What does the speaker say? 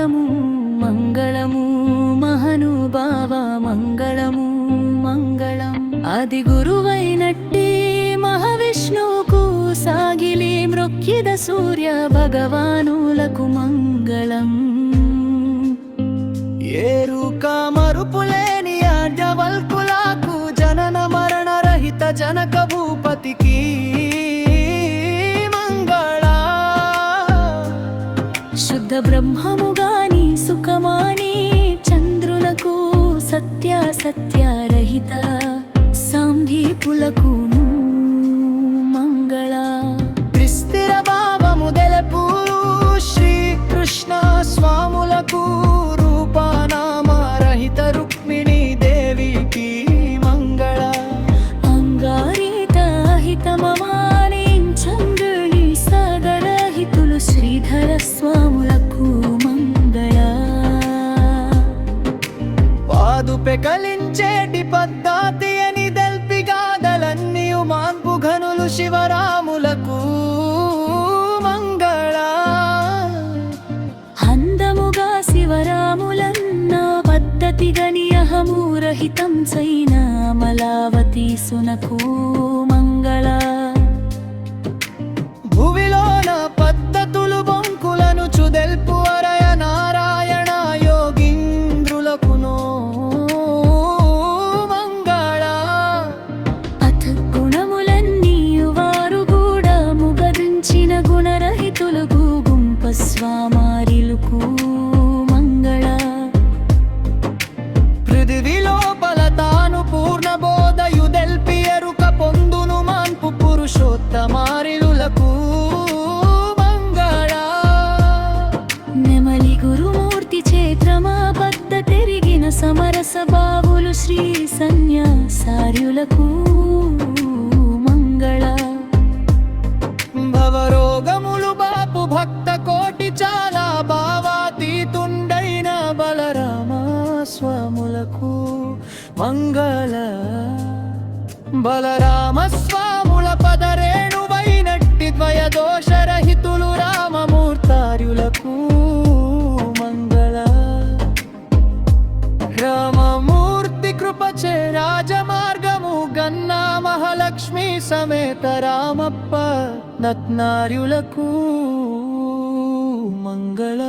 మంగళము మంగళము మహానుభావ మంగళము మంగళం. ఆది గురువైనట్టి మహావిష్ణువుకు సాగిలి మృక్కిద సూర్య భగవానులకు మంగళం. ఏరుక మరుపులేని యాజ్ఞవల్కులకు జనన మరణ రహిత జనక భూపతికి మంగళ. శుద్ధ బ్రహ్మముగాని సుఖమాని చంద్రులకు సత్యారహిత సాంఘీకులకు మంగళ. త్రిస్థిర భావము తెలుపు శ్రీకృష్ణ స్వాములకు రూపనామరహిత రుక్మిణీ దేవికి మంగళ. అంగారీత హితమమాని చంద్రుని సాగరహితులు శ్రీధర స్వాములకు మంగళ. పాదుపె కలించేటి పద్ధతి అని దల్పిగాదలన్నీయు మాన్పు ఘనులు శివరాములకు మంగళ. అందముగా శివరాములన్న పద్ధతి గని అహమూరహితం చైన అమలావతి సునకు మంగళ. భువిలోన పద్ధతులు బొంకులను చుదెల్పు అరయ నారాయణ యోగింద్రులకునో మంగళ. అథ గుణములన్నీయు వారు కూడా ముగదించిన గుణరహితులకు గుంప స్వామారిలకు మంగళ. పృథివిలో బలతాను పూర్ణ బోధయు దెల్పి ఎరుక పొందును మాన్పు పురుషోత్తమారిలులకు మంగళ. నెమలి గురుమూర్తి చేత్రమా బద్ద తెరిగిన సమరస బావులు శ్రీ సన్యాసార్యులకు మంగళ. భవరోగములు బాపు భక్త కోటి చాలా భావాతీతుండైన బలరామ స్వాములకు మంగళ. బలరామ స్వాముల పదరేణువైనట్టి ద్వయదోషరహితులు రామమూర్తార్యులకు మంగళ. రామమూర్తి కృపచే రాజమార్గము గన్నా మహాలక్ష్మి సమేత రామప్ప నత్నార్యులకు మంగళ.